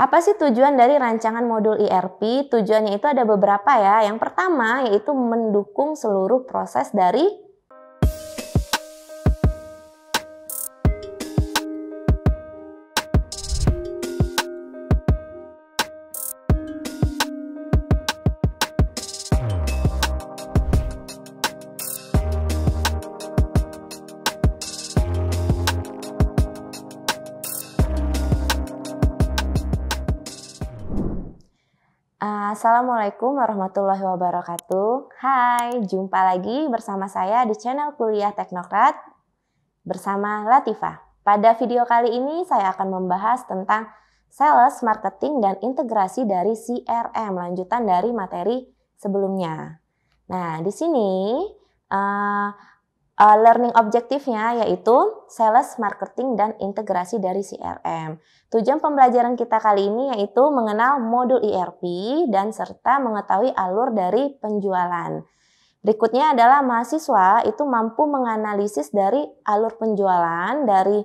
Apa sih tujuan dari rancangan modul ERP? Tujuannya itu ada beberapa ya. Yang pertama yaitu mendukung seluruh proses dari Assalamualaikum warahmatullahi wabarakatuh. Hai, jumpa lagi bersama saya di channel Kuliah Teknokrat bersama Latifah. Pada video kali ini saya akan membahas tentang sales, marketing, dan integrasi dari CRM, lanjutan dari materi sebelumnya. Nah, di sini learning objektifnya yaitu sales, marketing, dan integrasi dari CRM. Tujuan pembelajaran kita kali ini yaitu mengenal modul ERP dan serta mengetahui alur dari penjualan. Berikutnya adalah mahasiswa itu mampu menganalisis dari alur penjualan dari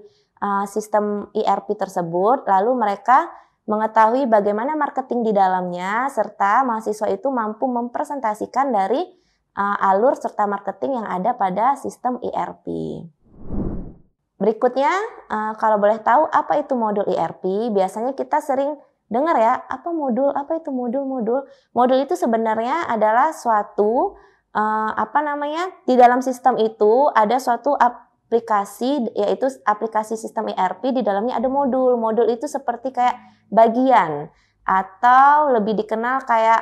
sistem ERP tersebut, lalu mereka mengetahui bagaimana marketing di dalamnya, serta mahasiswa itu mampu mempresentasikan dari alur serta marketing yang ada pada sistem ERP. Berikutnya, kalau boleh tahu apa itu modul ERP, biasanya kita sering dengar ya, apa itu modul. Modul itu sebenarnya adalah suatu, di dalam sistem itu ada suatu aplikasi, yaitu aplikasi sistem ERP, di dalamnya ada modul. Modul itu seperti kayak bagian, atau lebih dikenal kayak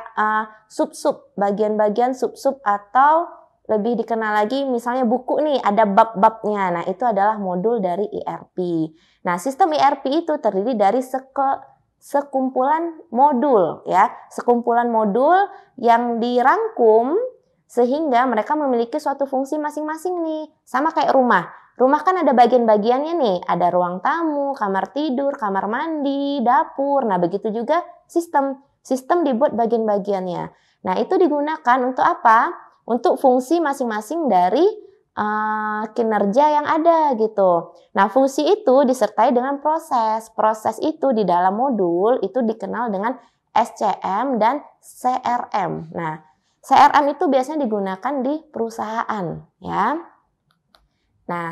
sub-sub, bagian-bagian sub-sub, atau lebih dikenal lagi misalnya buku nih, ada bab-babnya. Nah, itu adalah modul dari ERP. Nah, sistem ERP itu terdiri dari sekumpulan modul ya, sekumpulan modul yang dirangkum sehingga mereka memiliki suatu fungsi masing-masing nih. Sama kayak rumah. Rumah kan ada bagian-bagiannya nih, ada ruang tamu, kamar tidur, kamar mandi, dapur. Nah, begitu juga sistem. Sistem dibuat bagian-bagiannya. Nah, itu digunakan untuk apa? Untuk fungsi masing-masing dari kinerja yang ada gitu. Nah, fungsi itu disertai dengan proses. Proses itu di dalam modul itu dikenal dengan SCM dan CRM. Nah, CRM itu biasanya digunakan di perusahaan ya. Nah,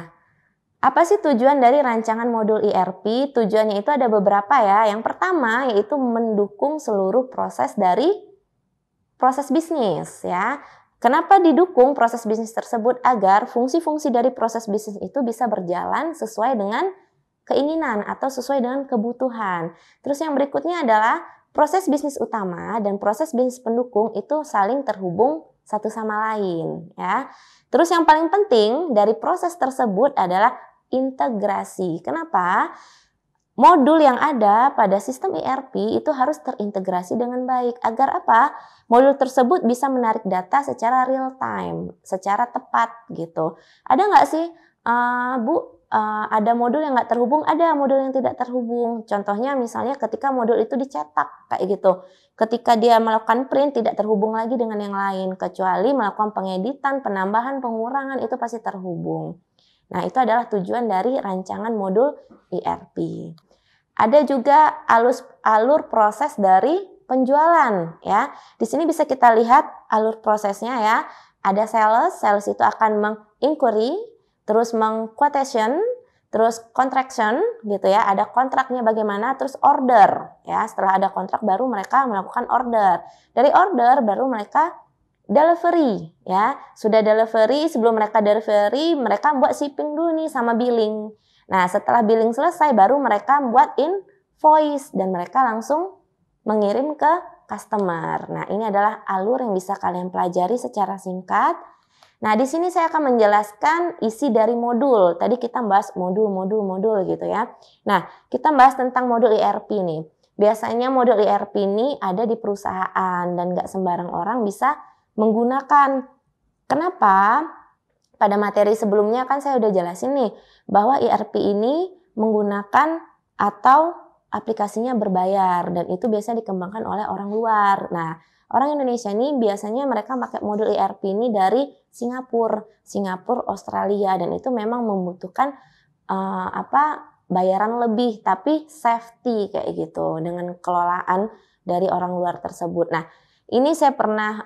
apa sih tujuan dari rancangan modul ERP? Tujuannya itu ada beberapa ya. Yang pertama yaitu mendukung seluruh proses dari proses bisnis ya. Kenapa didukung proses bisnis tersebut? Agar fungsi-fungsi dari proses bisnis itu bisa berjalan sesuai dengan keinginan atau sesuai dengan kebutuhan. Terus yang berikutnya adalah proses bisnis utama dan proses bisnis pendukung itu saling terhubung satu sama lain ya. Terus yang paling penting dari proses tersebut adalah integrasi. Kenapa? Modul yang ada pada sistem ERP itu harus terintegrasi dengan baik. Agar apa? Modul tersebut bisa menarik data secara real time, secara tepat gitu. Ada nggak sih, ada modul yang nggak terhubung? Ada modul yang tidak terhubung. Contohnya misalnya ketika modul itu dicetak kayak gitu. Ketika dia melakukan print tidak terhubung lagi dengan yang lain. Kecuali melakukan pengeditan, penambahan, pengurangan itu pasti terhubung. Nah, itu adalah tujuan dari rancangan modul ERP. Ada juga alur proses dari penjualan ya. Di sini bisa kita lihat alur prosesnya ya. Ada sales itu akan menginquiry, terus mengquotation, terus contraction gitu ya. Ada kontraknya bagaimana, terus order ya. Setelah ada kontrak baru mereka melakukan order. Dari order baru mereka delivery ya. Sudah delivery, sebelum mereka delivery mereka buat shipping dulu nih sama billing. Nah, setelah billing selesai baru mereka buat invoice dan mereka langsung mengirim ke customer. Nah, ini adalah alur yang bisa kalian pelajari secara singkat. Nah, di sini saya akan menjelaskan isi dari modul. Tadi kita bahas modul gitu ya. Nah, kita bahas tentang modul ERP nih. Biasanya modul ERP ini ada di perusahaan dan nggak sembarang orang bisa menggunakan. Kenapa? Pada materi sebelumnya kan saya udah jelasin nih bahwa ERP ini menggunakan atau aplikasinya berbayar dan itu biasa dikembangkan oleh orang luar. Nah, orang Indonesia ini biasanya mereka pakai modul ERP ini dari Singapura, Australia, dan itu memang membutuhkan bayaran lebih tapi safety kayak gitu dengan kelolaan dari orang luar tersebut. Nah, ini saya pernah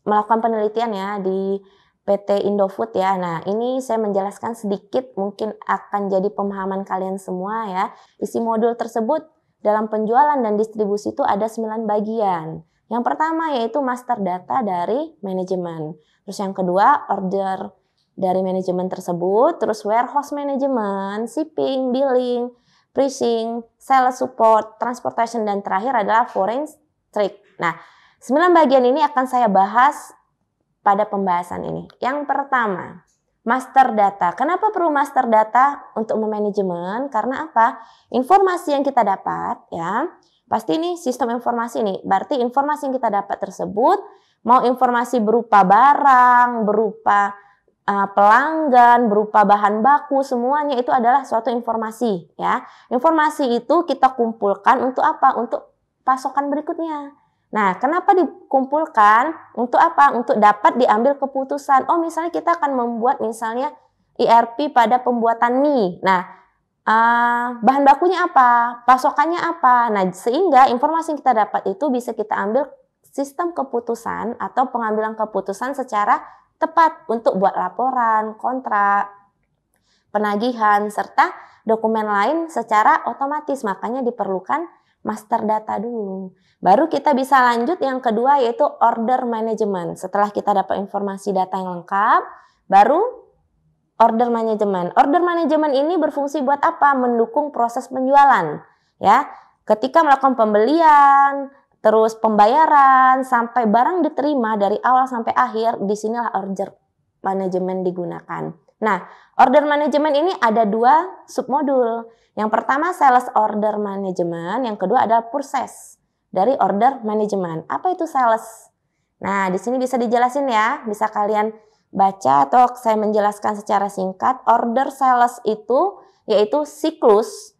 melakukan penelitian ya di PT Indofood ya. Nah, ini saya menjelaskan sedikit mungkin akan jadi pemahaman kalian semua ya. Isi modul tersebut dalam penjualan dan distribusi itu ada 9 bagian. Yang pertama yaitu master data dari manajemen. Terus yang kedua order dari manajemen tersebut. Terus warehouse management, shipping, billing, pricing, sales support, transportation, dan terakhir adalah forensic. Nah, 9 bagian ini akan saya bahas pada pembahasan ini. Yang pertama, master data. Kenapa perlu master data untuk memanajemen? Karena apa? Informasi yang kita dapat ya, pasti ini sistem informasi nih. Berarti informasi yang kita dapat tersebut, mau informasi berupa barang, berupa pelanggan, berupa bahan baku, semuanya itu adalah suatu informasi ya. Informasi itu kita kumpulkan untuk apa? Untuk pasokan berikutnya. Nah, kenapa dikumpulkan? Untuk apa? Untuk dapat diambil keputusan. Oh, misalnya kita akan membuat misalnya ERP pada pembuatan mie. Nah, bahan bakunya apa? Pasokannya apa? Nah, sehingga informasi yang kita dapat itu bisa kita ambil sistem keputusan atau pengambilan keputusan secara tepat untuk buat laporan, kontrak, penagihan, serta dokumen lain secara otomatis. Makanya diperlukan master data dulu. Baru kita bisa lanjut yang kedua yaitu order management. Setelah kita dapat informasi data yang lengkap, baru order management. Order management ini berfungsi buat apa? Mendukung proses penjualan. Ya, ketika melakukan pembelian, terus pembayaran, sampai barang diterima dari awal sampai akhir, disinilah order management digunakan. Nah, order management ini ada 2 submodul. Yang pertama sales order management, yang kedua adalah purchase dari order management. Apa itu sales? Nah, di sini bisa dijelasin ya, bisa kalian baca atau saya menjelaskan secara singkat. Order sales itu yaitu siklus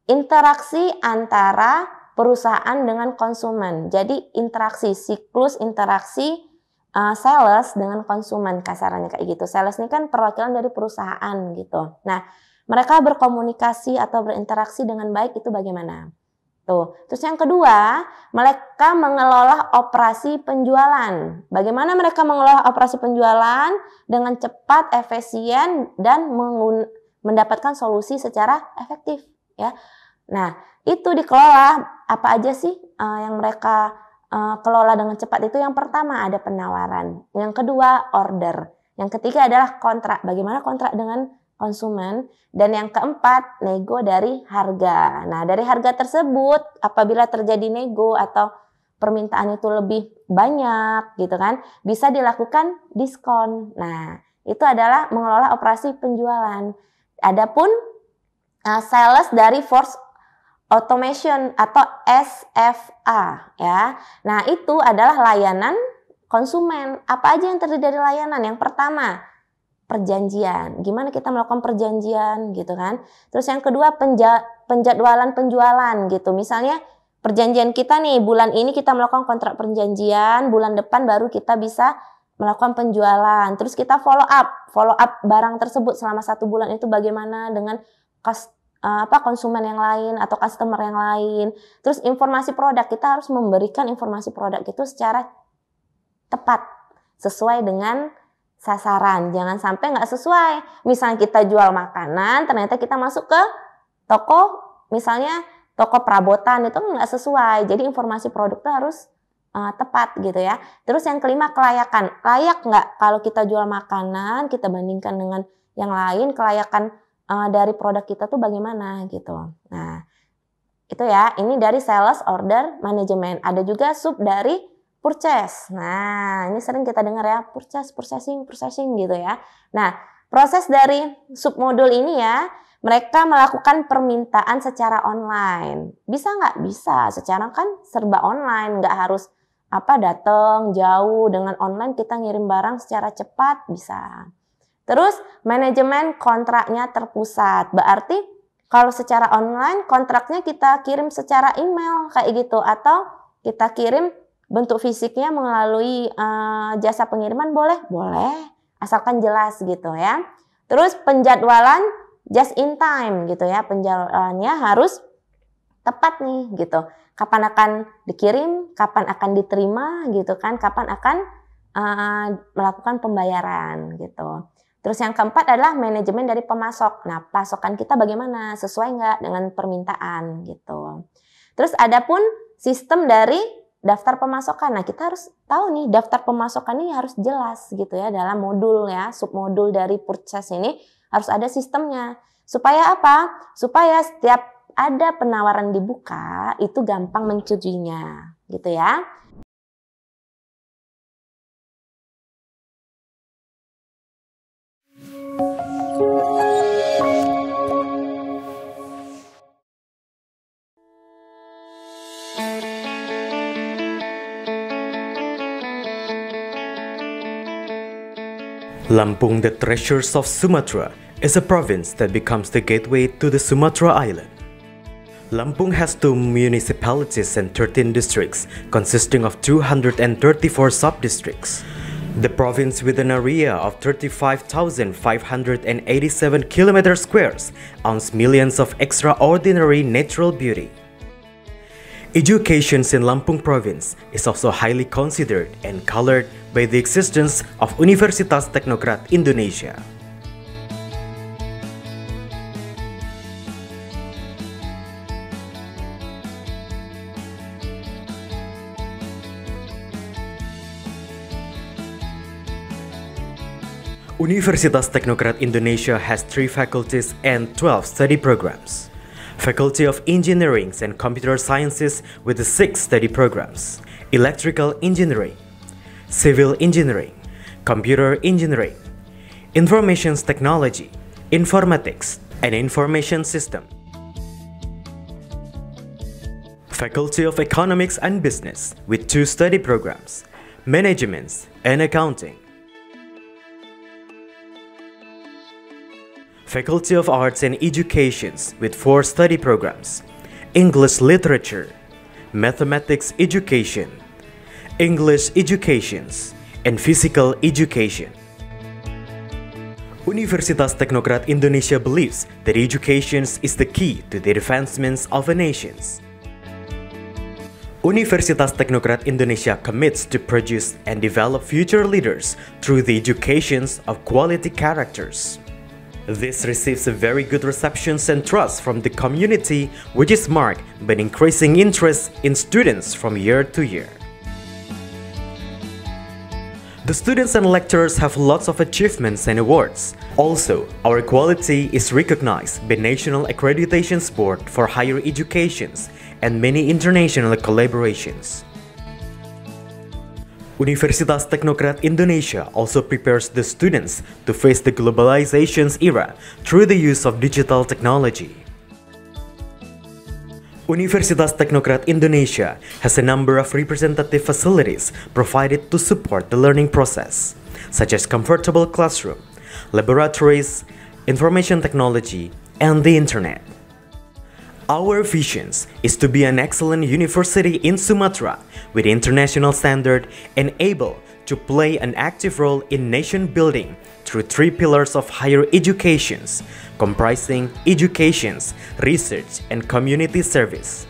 interaksi antara perusahaan dengan konsumen. Jadi siklus interaksi sales dengan konsumen, kasarannya kayak gitu. Sales ini kan perwakilan dari perusahaan gitu. Nah, mereka berkomunikasi atau berinteraksi dengan baik itu bagaimana? Tuh. Terus yang kedua, mereka mengelola operasi penjualan. Bagaimana mereka mengelola operasi penjualan dengan cepat, efisien, dan mendapatkan solusi secara efektif ya. Nah, itu dikelola apa aja sih yang mereka kelola dengan cepat itu? Yang pertama ada penawaran, yang kedua order, yang ketiga adalah kontrak, bagaimana kontrak dengan konsumen, dan yang keempat nego dari harga. Nah, dari harga tersebut apabila terjadi nego atau permintaan itu lebih banyak gitu kan, bisa dilakukan diskon. Nah, itu adalah mengelola operasi penjualan. Adapun sales dari force automation atau SFA ya. Nah, itu adalah layanan konsumen. Apa aja yang terdiri dari layanan? Yang pertama, perjanjian. Gimana kita melakukan perjanjian gitu kan. Terus yang kedua, penjadwalan penjualan gitu. Misalnya perjanjian kita nih, bulan ini kita melakukan kontrak perjanjian, bulan depan baru kita bisa melakukan penjualan. Terus kita follow up barang tersebut selama 1 bulan itu bagaimana dengan konsumen yang lain atau customer yang lain. Terus informasi produk, kita harus memberikan informasi produk itu secara tepat, sesuai dengan sasaran. Jangan sampai nggak sesuai. Misalnya kita jual makanan, ternyata kita masuk ke toko, misalnya toko perabotan, itu nggak sesuai. Jadi informasi produk itu harus tepat gitu ya. Terus yang kelima, kelayakan. Layak nggak kalau kita jual makanan, kita bandingkan dengan yang lain, kelayakan dari produk kita tuh bagaimana gitu. Nah, itu ya, ini dari sales order management. Ada juga sub dari purchase. Nah, ini sering kita dengar ya, purchasing gitu ya. Nah, proses dari submodul ini ya, mereka melakukan permintaan secara online. Bisa nggak? Bisa. Secara kan serba online, nggak harus datang jauh. Dengan online kita ngirim barang secara cepat, bisa. Terus manajemen kontraknya terpusat. Berarti kalau secara online kontraknya kita kirim secara email kayak gitu, atau kita kirim bentuk fisiknya melalui jasa pengiriman boleh, asalkan jelas gitu ya. Terus penjadwalan just in time gitu ya, penjualannya harus tepat nih gitu. Kapan akan dikirim, kapan akan diterima gitu kan, kapan akan melakukan pembayaran gitu. Terus yang keempat adalah manajemen dari pemasok. Nah, pasokan kita bagaimana? Sesuai nggak dengan permintaan gitu. Terus ada pun sistem dari daftar pemasokan. Nah, kita harus tahu nih daftar pemasokan ini harus jelas gitu ya dalam modul ya, submodul dari purchase ini harus ada sistemnya. Supaya apa? Supaya setiap ada penawaran dibuka itu gampang menyetujuinya gitu ya. Lampung, the Treasures of Sumatra, is a province that becomes the gateway to the Sumatra Island. Lampung has 2 municipalities and 13 districts, consisting of 234 sub-districts. The province, with an area of 35,587 km squares, owns millions of extraordinary natural beauty. Education in Lampung province is also highly considered and colored by the existence of Universitas Teknokrat Indonesia. Universitas Teknokrat Indonesia has 3 faculties and 12 study programs. Faculty of Engineering and Computer Sciences with the 6 study programs: Electrical Engineering, Civil Engineering, Computer Engineering, Information Technology, Informatics, and Information System. Faculty of Economics and Business with 2 study programs: Management and Accounting. Faculty of Arts and Educations with 4 study programs: English Literature, Mathematics Education, English Educations, and Physical Education. Universitas Teknokrat Indonesia believes that education is the key to the advancements of a nation. Universitas Teknokrat Indonesia commits to produce and develop future leaders through the education of quality characters. This receives a very good reception and trust from the community, which is marked by increasing interest in students from year to year. The students and lecturers have lots of achievements and awards. Also, our quality is recognized by National Accreditation Board for Higher Education and many international collaborations. Universitas Teknokrat Indonesia also prepares the students to face the globalization's era through the use of digital technology. Universitas Teknokrat Indonesia has a number of representative facilities provided to support the learning process, such as comfortable classroom, laboratories, information technology, and the internet. Our vision is to be an excellent university in Sumatra with international standard and able to play an active role in nation building through 3 pillars of higher education, comprising education, research, and community service.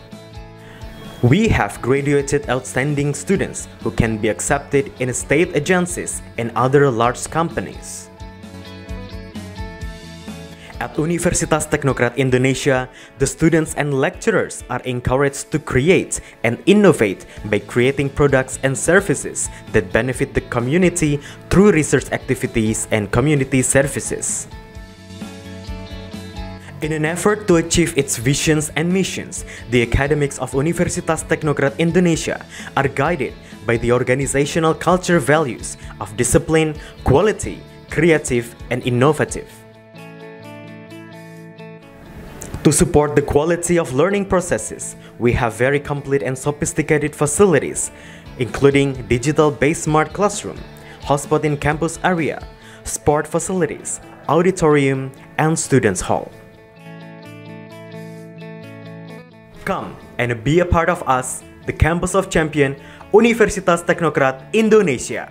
We have graduated outstanding students who can be accepted in state agencies and other large companies. At Universitas Teknokrat Indonesia, the students and lecturers are encouraged to create and innovate by creating products and services that benefit the community through research activities and community services. In an effort to achieve its visions and missions, the academics of Universitas Teknokrat Indonesia are guided by the organizational culture values of discipline, quality, creative, and innovative. To support the quality of learning processes, we have very complete and sophisticated facilities, including digital-based smart classroom, hotspot in campus area, sport facilities, auditorium, and students' hall. Come and be a part of us, the Campus of Champion, Universitas Teknokrat Indonesia.